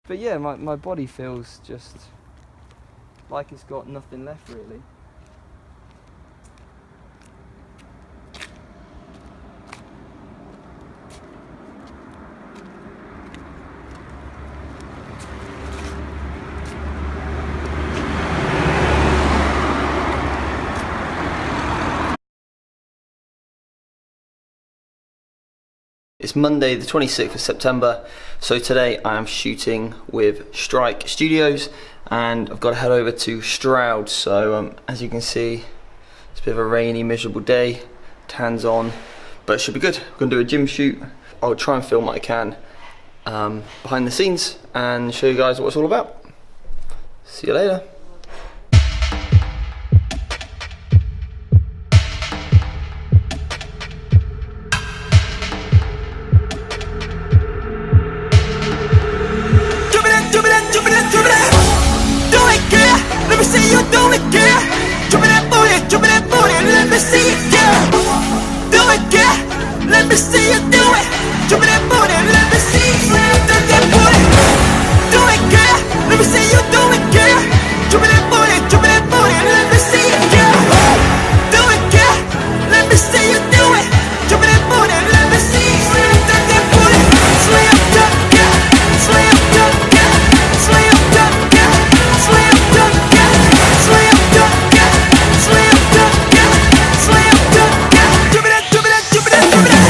But yeah, my body feels just like it's got nothing left really. It's Monday the 26th of September, so today I am shooting with Strike Studios and I've got to head over to Stroud. So as you can see, it's a bit of a rainy, miserable day, tan's on, but it should be good. We're going to do a gym shoot. I'll try and film what I can behind the scenes and show you guys what it's all about. See you later. Let me see you do it. Jump in that booty, let me see you do that booty. Do it, girl. Let me see you do it, girl. Jump in that booty, let me see it, girl. Do it, girl. Let me see you do it. Jump in that booty, let me see you do that booty. Sway up, duck, girl. Sway up, duck, girl. Sway up, duck, girl. Sway up, duck, girl. Sway up, duck, girl. Sway up, duck, girl. Sway up, duck, girl. Jump in that, jump in that, jump in that, jump in that.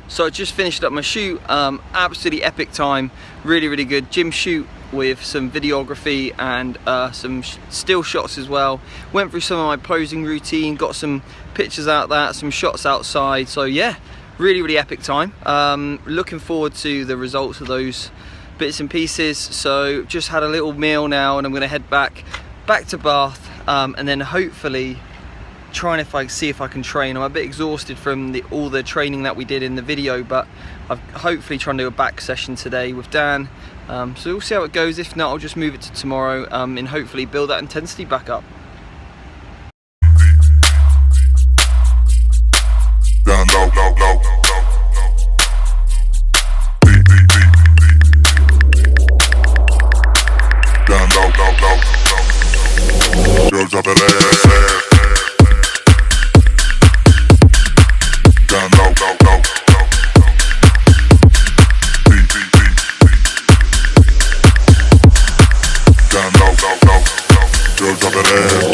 So I just finished up my shoot, absolutely epic time, really good gym shoot with some videography and some still shots as well. Went through some of my posing routine, got some pictures out of that, some shots outside, so yeah, really epic time. Looking forward to the results of those bits and pieces. So just had a little meal now and I'm gonna head back to Bath and then hopefully trying see if I can train. I'm a bit exhausted from all the training that we did in the video, but I'm hopefully trying to do a back session today with Dan. So we'll see how it goes. If not, I'll just move it to tomorrow and hopefully build that intensity back up. Down low, low, low. Down low, low, low. Girls up at ass. Down low, low, low. Down low, low, low. Girls up at ass.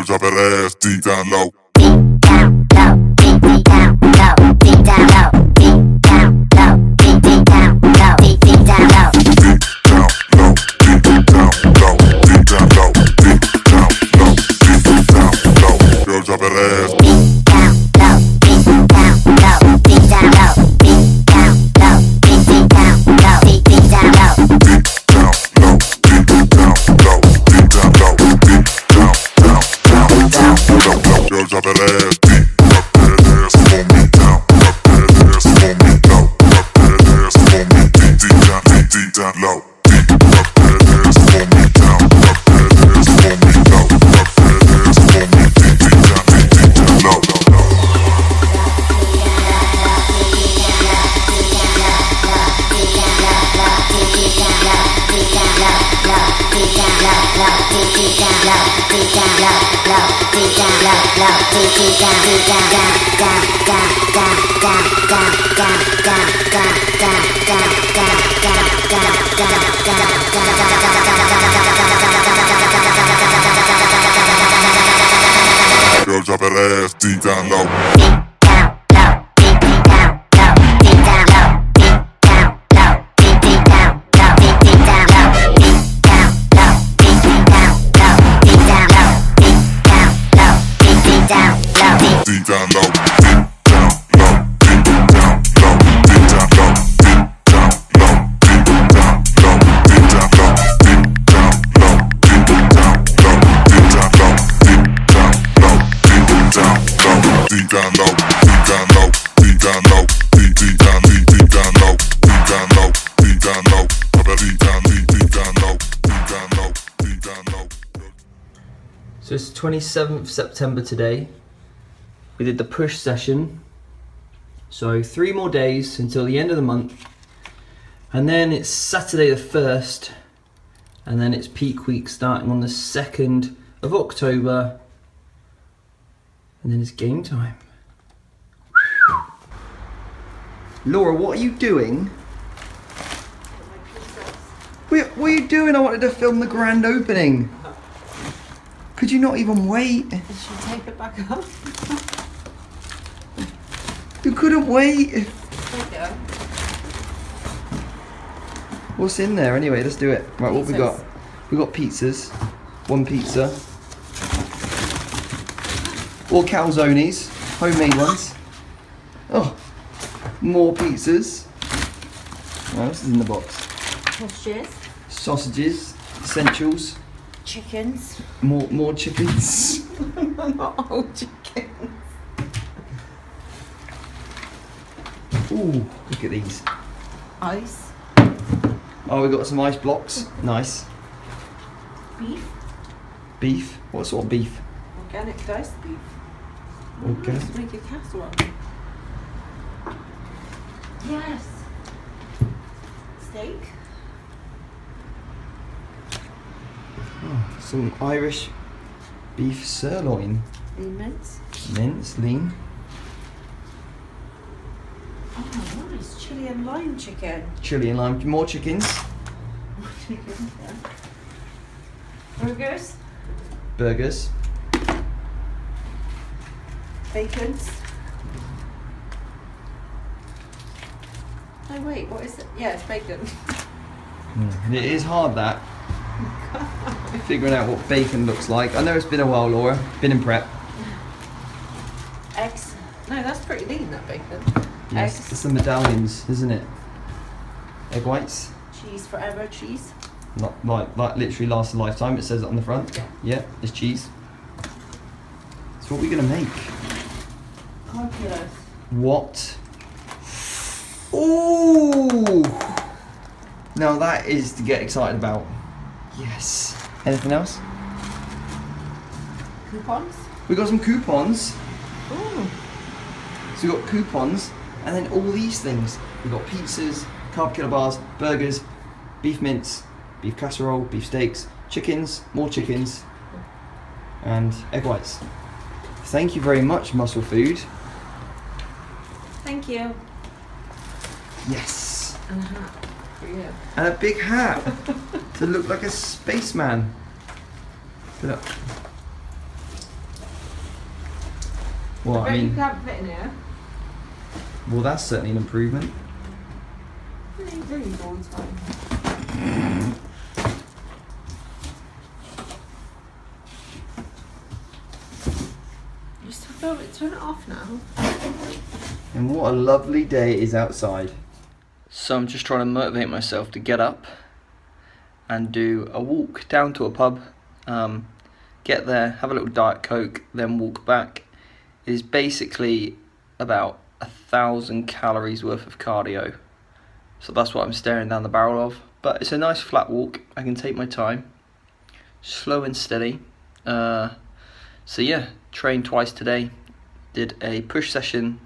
Drop that ass deep down low. Deep down low, deep down low, deep down low, deep down low, deep down low, deep down low, deep down low, deep down low, deep down low, deep down low, deep down low. Girl, drop that ass. Deep down low, deep down low. Drop that ass for me down. Drop that ass for me low. Drop that ass for me down low. Girl, drop that ass deep down low. Deep down low, deep down low, deep down low, deep down low, deep down low, deep down low, deep down low, deep down low, deep down low, deep down low, deep down low, deep down low, deep down low, deep down low, deep down low, deep down low, deep down low, deep down low, deep down low, deep down low. So it's 27th September today. We did the push session. So 3 more days until the end of the month. And then it's Saturday the 1st. And then it's peak week starting on the 2nd of October. And then it's game time. Laura, what are you doing? What are you doing? I wanted to film the grand opening. Could you not even wait? Should we take it back up? You couldn't wait. There you go. What's in there anyway? Let's do it. Right, what we got? Pizzas. We got pizzas. 1 pizza. All calzones, homemade ones. Oh, more pizzas. Oh, this is in the box. Sausages. Sausages, essentials. Chickens. More chickens. Not all chickens. Ooh, look at these. Ice. Oh, we got some ice blocks. Nice. Beef. Beef. What sort of beef? Organic diced beef. Okay. Let's make a casserole. Yes. Steak. Some Irish beef sirloin. Mince. Mince, lean. Oh, nice. Chili and lime chicken. Chili and lime. More chickens. Chicken, yeah. Burgers. Burgers. Bacons. Oh wait, what is it? Yeah, it's bacon. And it is hard that. Figuring out what bacon looks like. I know it's been a while, Laura. Been in prep. Eggs. No, that's pretty lean, that bacon. Yes. Eggs. It's the medallions, isn't it? Egg whites. Cheese forever, cheese. Not like literally lasts a lifetime. It says it on the front. Yeah. Yeah, it's cheese. So what are we gonna make? Calculus. What? Ooh! Now that is to get excited about. Yes. Anything else? Coupons. We got some coupons. Ooh. So we got coupons, and then all these things. We got pizzas, carb killer bars, burgers, beef mince, beef casserole, beef steaks, chickens, more chickens, and egg whites. Thank you very much, Muscle Food. Thank you. Yes. And a hat for you. And a big hat to look like a spaceman. Look. Well, I bet you mean, can't fit in here. well, that's certainly an improvement. Really always fine. You still feel it? Turn it off now. And what a lovely day it is outside. So I'm just trying to motivate myself to get up and do a walk down to a pub, get there, have a little Diet Coke, then walk back. It is basically about 1,000 calories worth of cardio. So that's what I'm staring down the barrel of. but it's a nice flat walk. I can take my time, slow and steady. So yeah, trained twice today. Did a push session,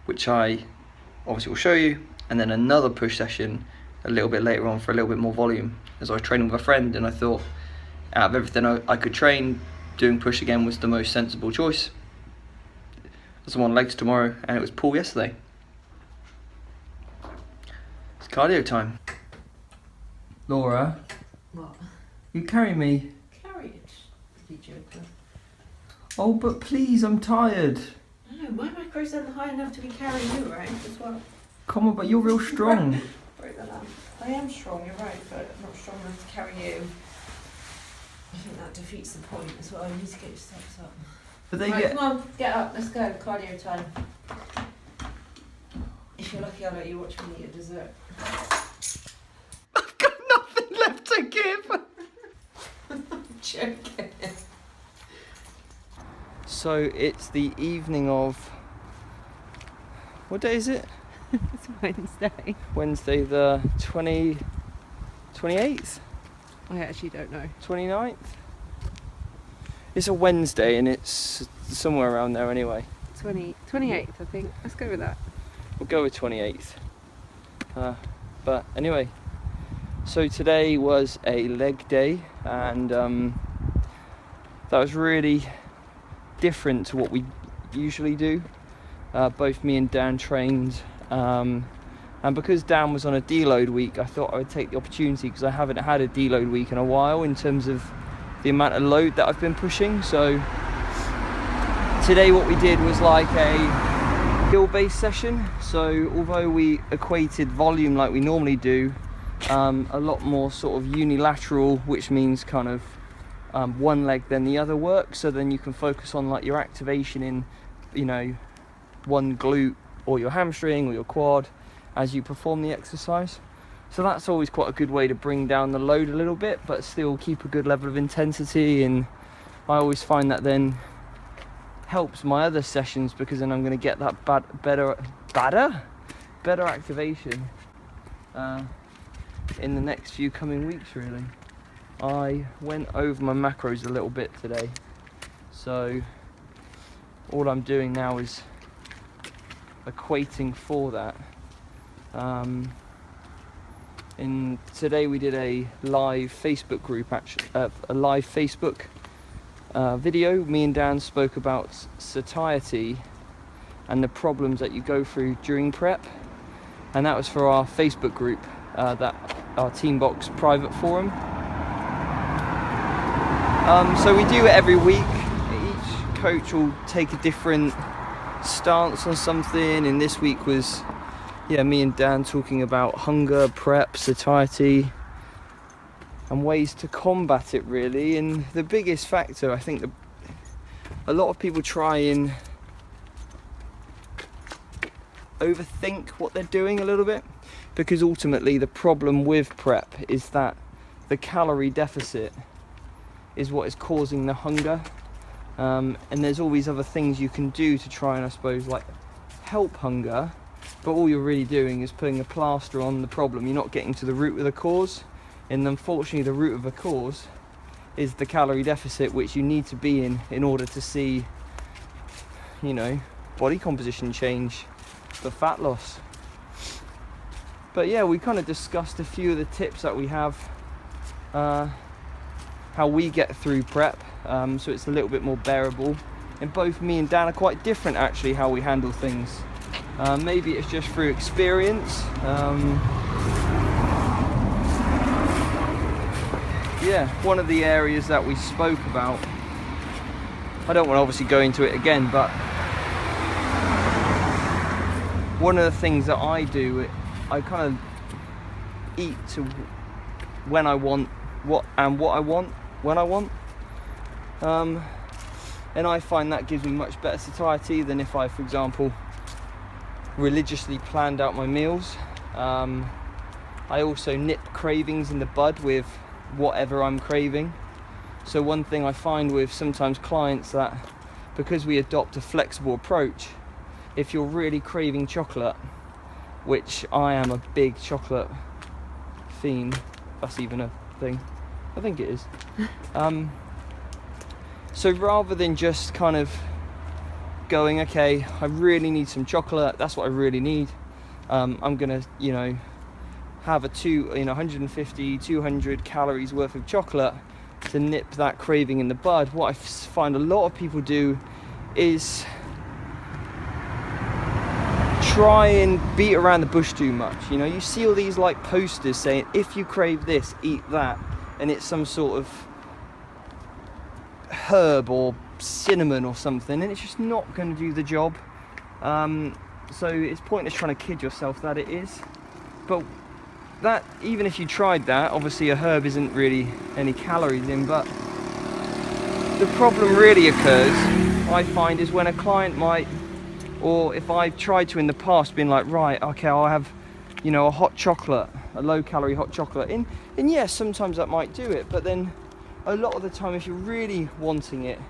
which I obviously will show you, and then another push session a little bit later on for a little bit more volume, as I was training with a friend, and I thought out of everything I could train, doing push again was the most sensible choice. As I'm on legs tomorrow, and it was pull yesterday. It's cardio time. Laura, What? you carry me. Carriage. You joker. Oh, but please, I'm tired. No, my macros aren't high enough to be carrying you around as well. Come on, but you're real strong. Break that up. I am strong, you're right, but I'm not strong enough to carry you. I think that defeats the point as well. You need to get your steps up. But they Right, get. come on, get up, let's go. Cardio time. If you're lucky, I'll let you watch me eat a dessert. I've got nothing left to give. Joking. So it's the evening of. What day is it? It's Wednesday. Wednesday the 28th? I actually don't know. 29th? It's a Wednesday and it's somewhere around there anyway. 28th, I think. Let's go with that. We'll go with 28th. But anyway, so today was a leg day, and that was really different to what we usually do. Both me and Dan trained, and because Dan was on a deload week, I thought I would take the opportunity, because I haven't had a deload week in a while in terms of the amount of load that I've been pushing. So today what we did was like a skill-based session. So although we equated volume like we normally do, a lot more sort of unilateral, which means kind of one leg then the other work, so then you can focus on like your activation in, you know, one glute or your hamstring or your quad as you perform the exercise. So that's always quite a good way to bring down the load a little bit, but still keep a good level of intensity. And I always find that then helps my other sessions, because then I'm going to get that better activation in the next few coming weeks, really. I went over my macros a little bit today, so all I'm doing now is equating for that. In today we did a live Facebook group, a live Facebook video. Me and Dan spoke about satiety and the problems that you go through during prep, and that was for our Facebook group, that our Teambox private forum. So we do it every week. Each coach will take a different stance on something, and this week was me and Dan talking about hunger, prep, satiety, and ways to combat it, really. And the biggest factor, I think, a lot of people try and overthink what they're doing a little bit, because ultimately the problem with prep is that the calorie deficit is what is causing the hunger, and there's all these other things you can do to try and, I suppose, like help hunger, but all you're really doing is putting a plaster on the problem. You're not getting to the root of the cause, and unfortunately the root of the cause is the calorie deficit, which you need to be in order to see, you know, body composition change for fat loss. But yeah, we kind of discussed a few of the tips that we have, how we get through prep, so it's a little bit more bearable. And both me and Dan are quite different, actually, how we handle things. Maybe it's just through experience. Yeah, one of the areas that we spoke about, I don't want to obviously go into it again, but one of the things that I do, I kind of eat to when I want, what I want when I want, and I find that gives me much better satiety than if I, for example, religiously planned out my meals. I also nip cravings in the bud with whatever I'm craving. So one thing I find with sometimes clients, that because we adopt a flexible approach, if you're really craving chocolate, which I am a big chocolate caffeine. That's even a thing. I think it is. So rather than just kind of going, okay, I really need some chocolate, that's what I really need, I'm gonna, you know, have a 150, 200 calories worth of chocolate to nip that craving in the bud. What I find a lot of people do is try and beat around the bush too much. You know, you see all these like posters saying, if you crave this, eat that, and it's some sort of herb or cinnamon or something, and it's just not going to do the job. So it's pointless trying to kid yourself that it is. But that, even if you tried that, obviously a herb isn't really any calories in, but the problem really occurs, I find, is when a client might, or if I've tried to in the past, been like, right, okay, I'll have, you know, a hot chocolate, a low calorie hot chocolate, and yes, sometimes that might do it, but then a lot of the time, if you're really wanting it,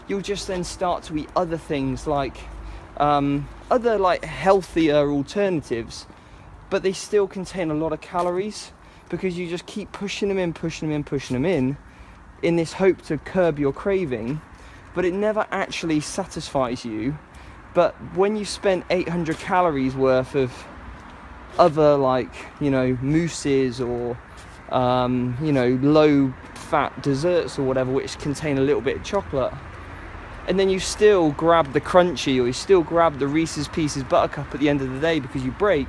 you'll just then start to eat other things, like other like healthier alternatives, but they still contain a lot of calories, because you just keep pushing them in this hope to curb your craving, but it never actually satisfies you. But when you spend 800 calories worth of other, like, you know, mousses or you know, low fat desserts or whatever, which contain a little bit of chocolate, and then you still grab the crunchy, or you still grab the Reese's Pieces Buttercup at the end of the day because you break,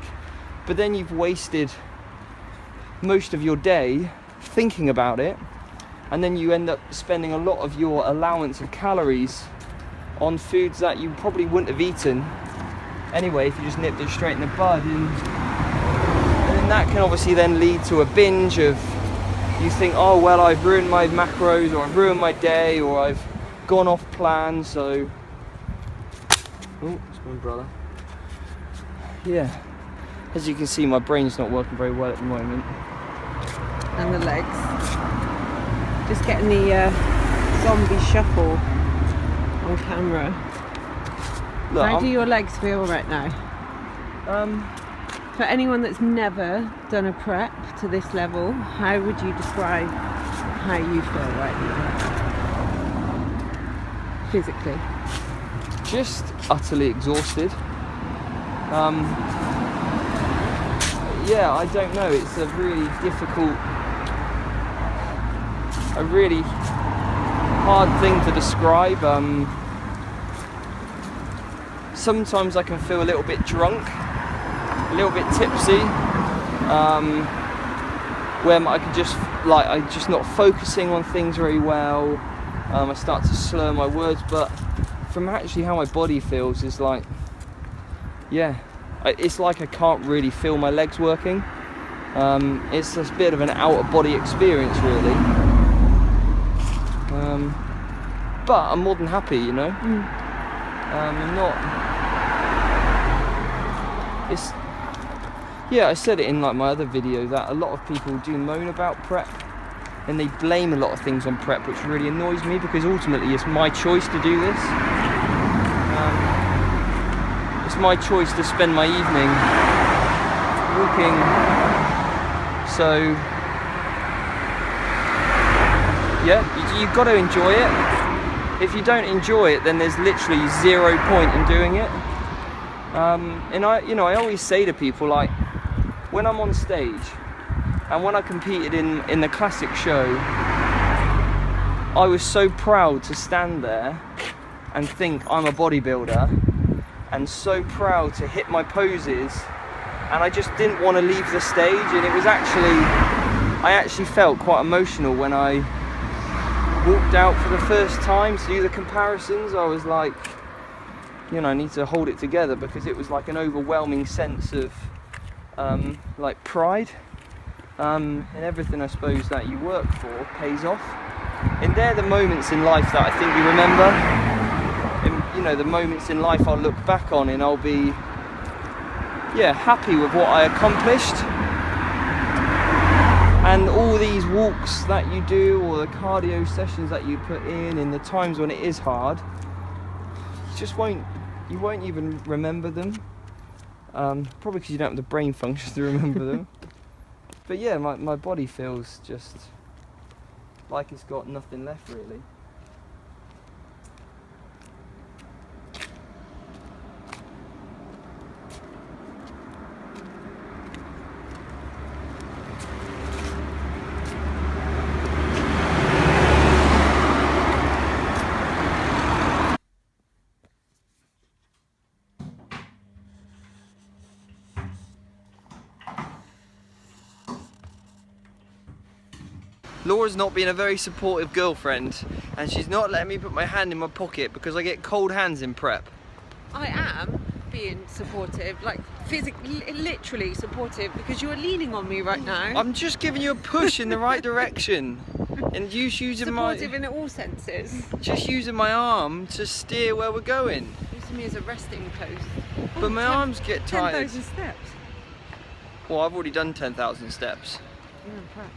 but then you've wasted most of your day thinking about it, and then you end up spending a lot of your allowance of calories on foods that you probably wouldn't have eaten anyway if you just nipped it straight in the bud, and then that can obviously then lead to a binge of, you think, oh well, I've ruined my macros, or I've ruined my day, or I've gone off plan, so oh, it's my brother. Yeah, as you can see, my brain's not working very well at the moment. And the legs. Just getting the zombie shuffle on camera. Look, How do your legs feel right now? For anyone that's never done a prep to this level, how would you describe how you feel right now? Physically? Just utterly exhausted. Yeah, I don't know, it's a really difficult, a really hard thing to describe. Sometimes I can feel a little bit drunk, a little bit tipsy, where I can just, like, I'm just not focusing on things very well. I start to slur my words, but from actually how my body feels is like, yeah, it's like I can't really feel my legs working. It's a bit of an out-of-body experience, really. But I'm more than happy, you know. I'm not. It's. Yeah, I said it in like my other video that a lot of people do moan about prep, and they blame a lot of things on prep, which really annoys me, because ultimately it's my choice to do this. It's my choice to spend my evening walking. So yeah, you've got to enjoy it. If you don't enjoy it, then there's literally zero point in doing it. And I always say to people, like, when I'm on stage and when I competed in the classic show, I was so proud to stand there and think I'm a bodybuilder, and so proud to hit my poses, and I just didn't want to leave the stage. And it was I actually felt quite emotional when I walked out for the first time to do the comparisons. I was like, you know, I need to hold it together, because it was like an overwhelming sense of like pride, and everything, I suppose, that you work for pays off. And they're the moments in life that I think we remember. And, you know, the moments in life I'll look back on and I'll be, yeah, happy with what I accomplished. And all these walks that you do, or the cardio sessions that you put in the times when it is hard, you won't even remember them. Probably because you don't have the brain function to remember them. But yeah, my body feels just like it's got nothing left really. Laura's not been a very supportive girlfriend, and she's not letting me put my hand in my pocket because I get cold hands in prep. I am being supportive, like physically, literally supportive, because you are leaning on me right now. I'm just giving you a push in the right direction, and you using supportive in all senses. just using my arm to steer where we're going. Using me as a resting post. But my arms get tired. 10,000 steps. Well, I've already done 10,000 steps. You're in prep.